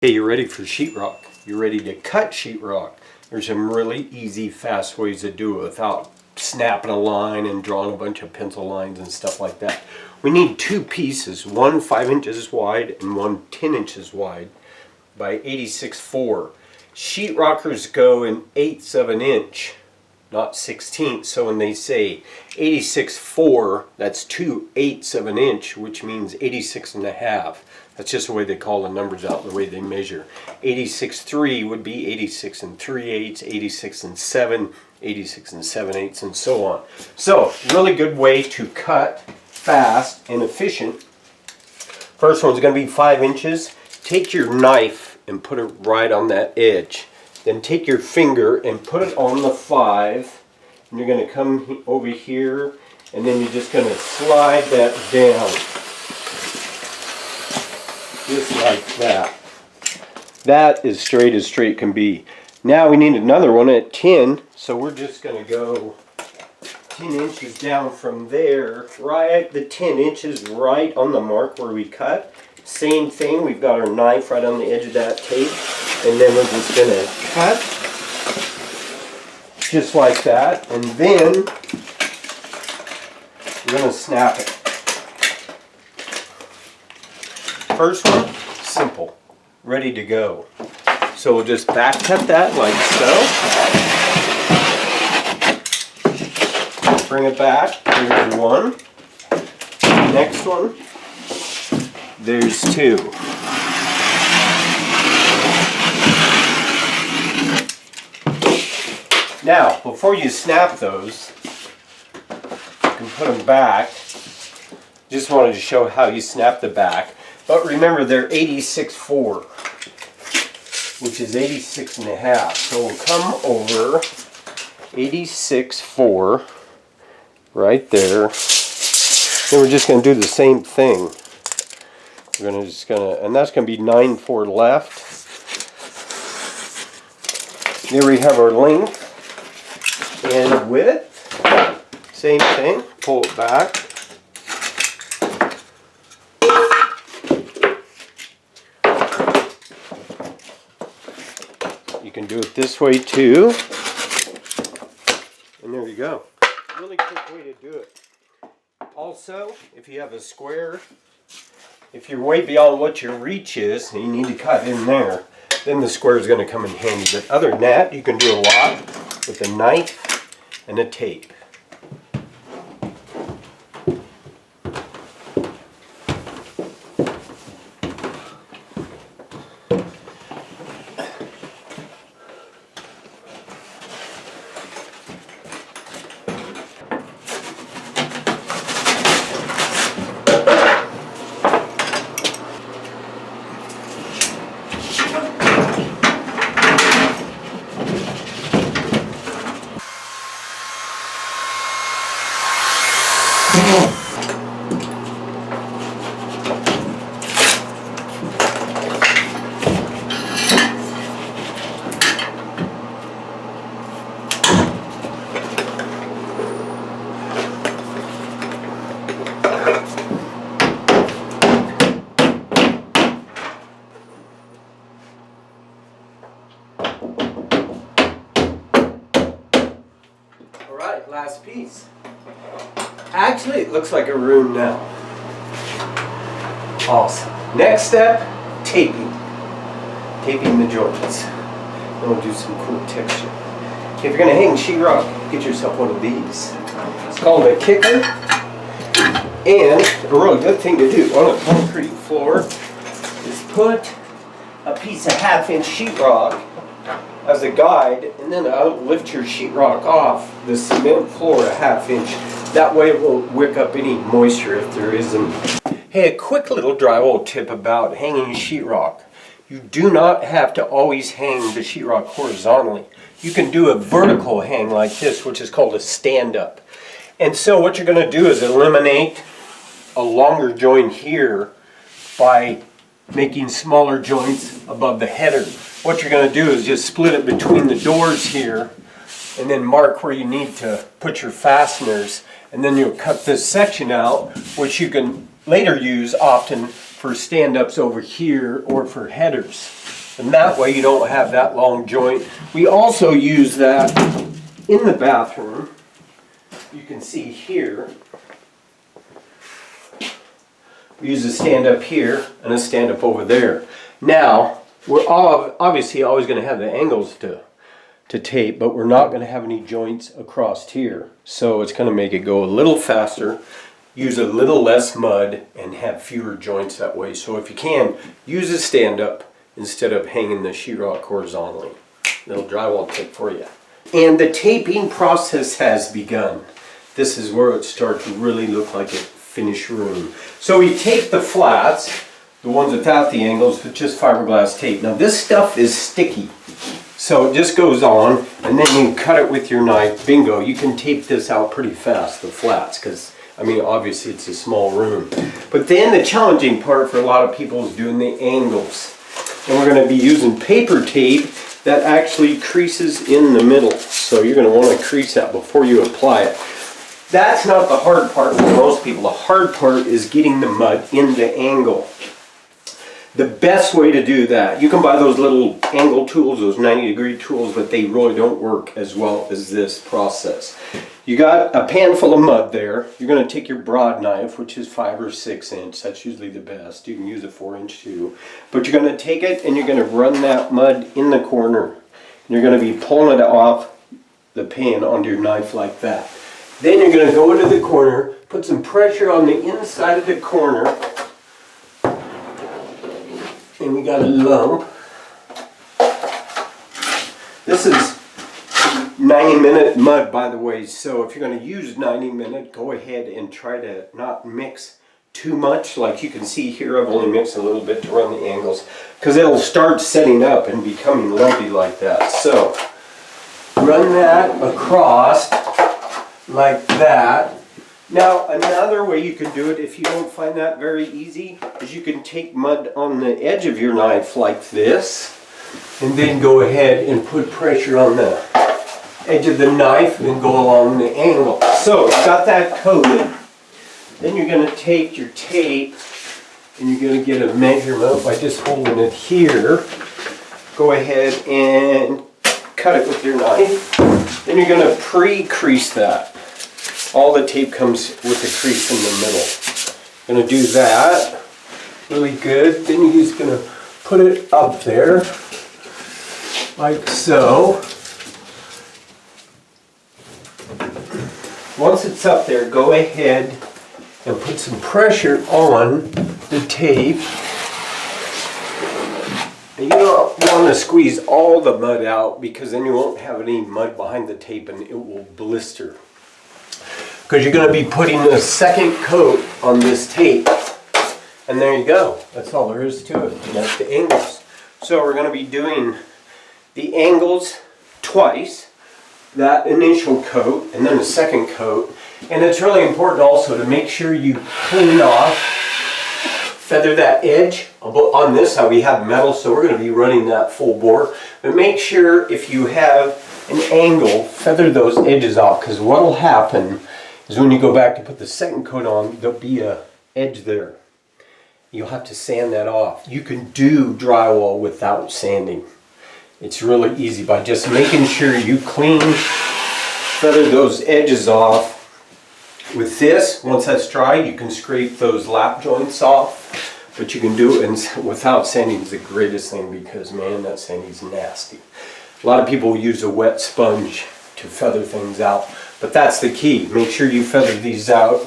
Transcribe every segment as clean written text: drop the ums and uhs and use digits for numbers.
Hey, you ready for sheetrock? You're ready to cut sheetrock. There's some really easy, fast ways to do it without snapping a line and drawing a bunch of pencil lines and stuff like that. We need two pieces, one 5 inches wide and one 10 inches wide by 86.4. Sheetrockers go in 1/8 of an inch, not 16ths. So when they say 86.4, that's 2/8 of an inch, which means 86.5. That's just the way they call the numbers out, the way they measure. 86.3 would be 86 3/8, 86 7, 86 7/8, and so on. So, really good way to cut fast and efficient. First one's going to be 5 inches. Take your knife and put it right on that edge. Then take your finger and put it on the 5. And you're going to come over here, and then you're just going to slide that down. Just like that. That is straight as straight can be. Now we need another one at 10, so we're just going to go 10 inches down from there, right at the 10 inches, right on the mark where we cut. Same thing, we've got our knife right on the edge of that tape, and then we're just going to cut, just like that, and then we're going to snap it. First one, simple, ready to go. So we'll just back cut that like so. Bring it back, here's one. Next one, there's two. Now, before you snap those, you can put them back. Just wanted to show how you snap the back. But remember, they're 86.4, which is 86.5. So we'll come over 86.4 right there. Then we're just going to do the same thing. We're going to and that's going to be 9.4 left. There we have our length and width. Same thing. Pull it back. You can do it this way too. And there you go. Really quick way to do it. Also, if you have a square, if you're way beyond what your reach is and you need to cut in there, then the square is going to come in handy. But other than that, you can do a lot with a knife and a tape. Alright, last piece. Actually, it looks like a room now. Awesome. Next step, taping. Taping the joints. Then we'll do some cool texture. If you're going to hang sheetrock, get yourself one of these. It's called a kicker. And a really good thing to do on a concrete floor is put a piece of 1/2 inch sheetrock as a guide, and then lift your sheetrock off the cement floor a 1/2 inch. That way it won't wick up any moisture if there isn't. Hey, a quick little drywall tip about hanging sheetrock. You do not have to always hang the sheetrock horizontally. You can do a vertical hang like this, which is called a stand-up. And so what you're going to do is eliminate a longer joint here by making smaller joints above the header. What you're going to do is just split it between the doors here and then mark where you need to put your fasteners, and then you'll cut this section out, which you can later use often for stand-ups over here or for headers. And that way you don't have that long joint. We also use that in the bathroom. You can see here. We use a stand up here and a stand up over there. Now, we're obviously always going to have the angles to tape, but we're not going to have any joints across here. So it's going to make it go a little faster, use a little less mud, and have fewer joints that way. So if you can, use a stand up instead of hanging the sheetrock horizontally. Little drywall tip for you. And the taping process has begun. This is where it starts to really look like a finished room. So we tape the flats, the ones without the angles, with just fiberglass tape. Now this stuff is sticky. So it just goes on, and then you cut it with your knife. Bingo, you can tape this out pretty fast, the flats, because I mean, obviously it's a small room. But then the challenging part for a lot of people is doing the angles. And we're going to be using paper tape that actually creases in the middle. So you're going to want to crease that before you apply it. That's not the hard part for most people. The hard part is getting the mud in the angle. The best way to do that, you can buy those little angle tools, those 90-degree tools, but they really don't work as well as this process. You got a pan full of mud there. You're going to take your broad knife, which is 5 or 6 inch. That's usually the best. You can use a 4-inch too. But you're going to take it and you're going to run that mud in the corner. And you're going to be pulling it off the pan onto your knife like that. Then you're going to go into the corner, put some pressure on the inside of the corner. And we got a lump. This is 90-minute mud, by the way, so if you're going to use 90-minute, go ahead and try to not mix too much. Like you can see here, I've only mixed a little bit to run the angles, because it'll start setting up and becoming lumpy like that. So run that across like that. Now another way you can do it, if you don't find that very easy, is you can take mud on the edge of your knife like this, and then go ahead and put pressure on the edge of the knife and then go along the angle. So you got that coated. Then you're going to take your tape and you're going to get a measurement by just holding it here. Go ahead and cut it with your knife. Then you're going to pre-crease that. All the tape comes with the crease in the middle. Going to do that really good. Then you're just going to put it up there like so. Once it's up there, go ahead and put some pressure on the tape. And you don't want to squeeze all the mud out, because then you won't have any mud behind the tape and it will blister. Because you're going to be putting a second coat on this tape. And there you go. That's all there is to it. And that's the angles. So we're going to be doing the angles twice. That initial coat and then the second coat. And it's really important also to make sure you clean off, feather that edge. On this side we have metal, so we're going to be running that full bore. But make sure if you have an angle, feather those edges off, because what will happen is when you go back to put the second coat on, there'll be a edge there. You'll have to sand that off. You can do drywall without sanding. It's really easy by just making sure you feather those edges off. With this, once that's dry, you can scrape those lap joints off, but you can do it without sanding. Is the greatest thing, because man, that sanding's nasty. A lot of people use a wet sponge to feather things out, but that's the key. Make sure you feather these out.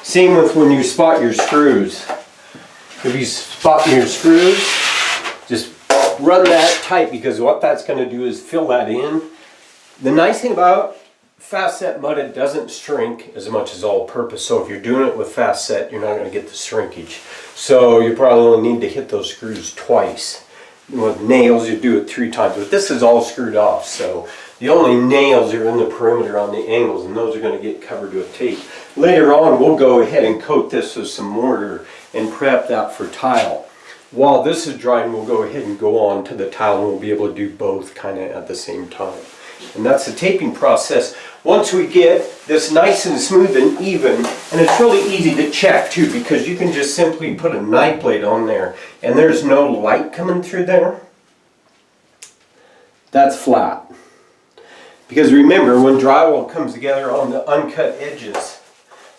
Same with when you spot your screws. If you spot your screws, just run that tight, because what that's going to do is fill that in. The nice thing about fast set mud, it doesn't shrink as much as all purpose. So if you're doing it with fast set, you're not going to get the shrinkage. So you probably only need to hit those screws twice. With nails, you do it 3 times. But this is all screwed off, so the only nails are in the perimeter on the angles, and those are going to get covered with tape. Later on, we'll go ahead and coat this with some mortar and prep that for tile. While this is drying, we'll go ahead and go on to the tile, and we'll be able to do both kind of at the same time. And that's the taping process. Once we get this nice and smooth and even, and it's really easy to check too, because you can just simply put a knife blade on there and there's no light coming through there, that's flat. Because remember, when drywall comes together on the uncut edges,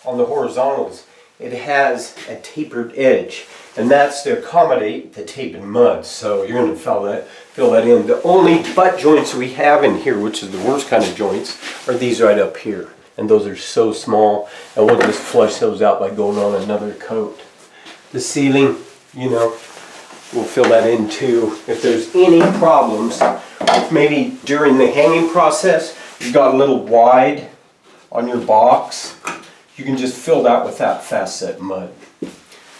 on the horizontals, it has a tapered edge. And that's to accommodate the tape and mud. So you're going to fill that in. The only butt joints we have in here, which is the worst kind of joints, are these right up here. And those are so small, and we'll just flush those out by going on another coat. The ceiling, you know, we'll fill that in too. If there's any problems, maybe during the hanging process, you got a little wide on your box, you can just fill that with that fast set mud.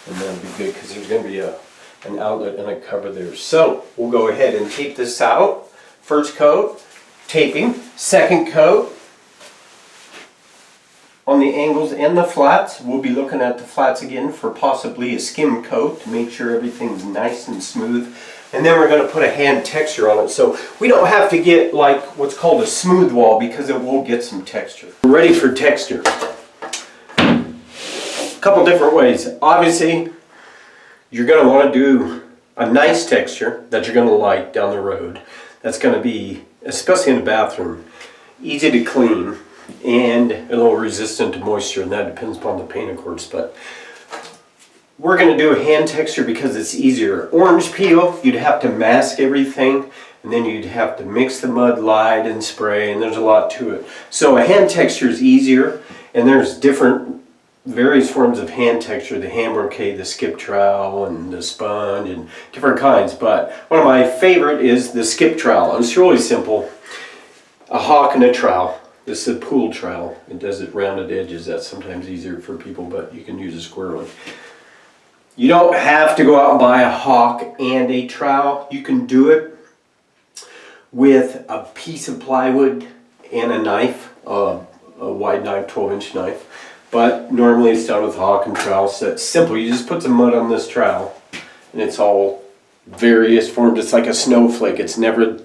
And that'll be good because there's going to be an outlet and a cover there. So we'll go ahead and tape this out. First coat, taping. Second coat on the angles and the flats. We'll be looking at the flats again for possibly a skim coat to make sure everything's nice and smooth. And then we're going to put a hand texture on it. So we don't have to get like what's called a smooth wall because it will get some texture. We're ready for texture. Couple different ways. Obviously, you're going to want to do a nice texture that you're going to like down the road. That's going to be, especially in the bathroom, easy to clean and a little resistant to moisture, and that depends upon the paint, of course. But we're going to do a hand texture because it's easier. Orange peel, you'd have to mask everything, and then you'd have to mix the mud light and spray, and there's a lot to it. So a hand texture is easier, and there's various forms of hand texture, the hand broquet, the skip trowel, and the sponge, and different kinds. But one of my favorite is the skip trowel. And it's really simple. A hawk and a trowel. This is a pool trowel. It does it rounded edges. That's sometimes easier for people, but you can use a square one. You don't have to go out and buy a hawk and a trowel. You can do it with a piece of plywood and a knife, a wide knife, 12-inch knife. But normally it's done with hawk and trowel. So it's simple. You just put some mud on this trowel, and it's all various forms. It's like a snowflake. It's never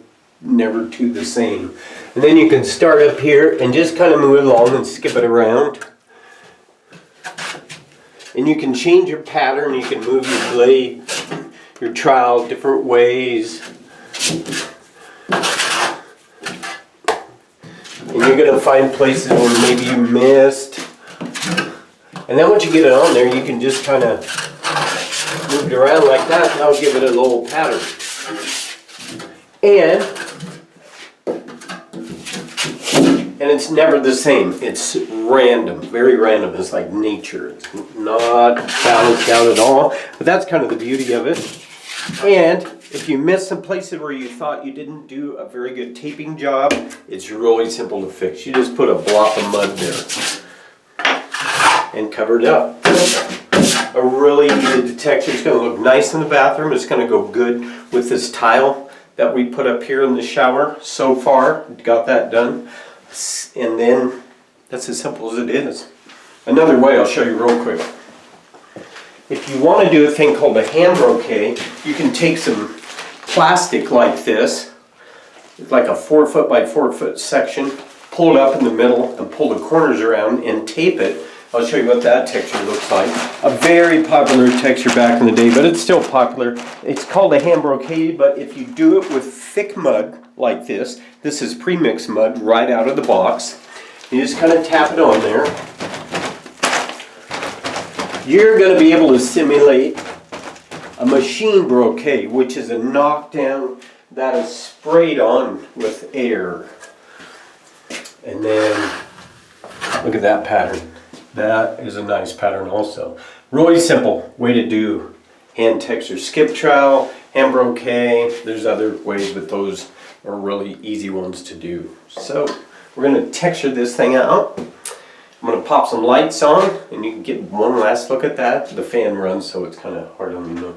two the same. And then you can start up here and just kind of move along and skip it around. And you can change your pattern. You can move your blade, your trowel different ways. And you're going to find places where maybe you missed. And then once you get it on there, you can just kind of move it around like that, and that'll give it a little pattern. And it's never the same. It's random, very random. It's like nature. It's not balanced out at all. But that's kind of the beauty of it. And if you miss some places where you thought you didn't do a very good taping job, it's really simple to fix. You just put a block of mud there and cover it up. A really easy texture. It's going to look nice in the bathroom. It's going to go good with this tile that we put up here in the shower so far. Got that done. And then that's as simple as it is. Another way I'll show you real quick. If you want to do a thing called a hand broquet, you can take some plastic like this. It's like a 4-foot by 4-foot section. Pull it up in the middle and pull the corners around and tape it. I'll show you what that texture looks like. A very popular texture back in the day, but it's still popular. It's called a hand broquet, but if you do it with thick mud like this is pre-mixed mud right out of the box. You just kind of tap it on there. You're going to be able to simulate a machine broquet, which is a knockdown that is sprayed on with air. And then look at that pattern. That is a nice pattern also. Really simple way to do hand texture. Skip trowel, hand broquet. There's other ways, but those are really easy ones to do. So we're going to texture this thing out. I'm going to pop some lights on, and you can get one last look at that. The fan runs, so it's kind of hard on the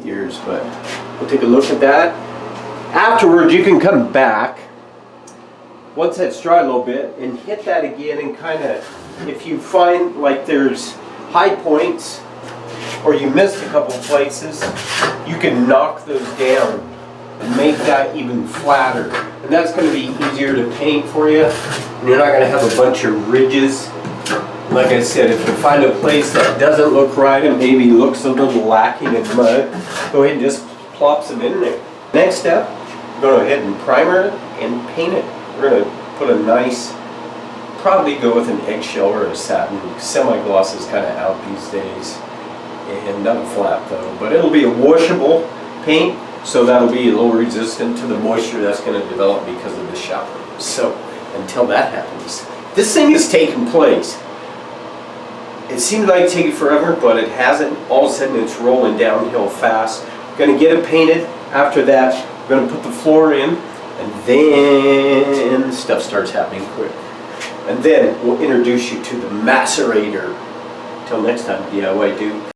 ears, but we'll take a look at that. Afterwards, you can come back once that's dry a little bit and hit that again, and kind of, if you find like there's high points or you missed a couple places, you can knock those down and make that even flatter. And that's going to be easier to paint for you. And you're not going to have a bunch of ridges. Like I said, if you find a place that doesn't look right and maybe looks a little lacking in mud, go ahead and just plop some in there. Next step, go ahead and primer it and paint it. We're going to put a nice, probably go with an eggshell or a satin. Semi-gloss is kind of out these days, and not flat though, but it'll be a washable paint, so that'll be a little resistant to the moisture that's going to develop because of the shower. So until that happens, this thing is taking place. It seemed like it take forever, but it hasn't. All of a sudden it's rolling downhill fast. We're going to get it painted. After that, we're going to put the floor in, and then stuff starts happening quick. And then we'll introduce you to the macerator. Till next time, DIY dude.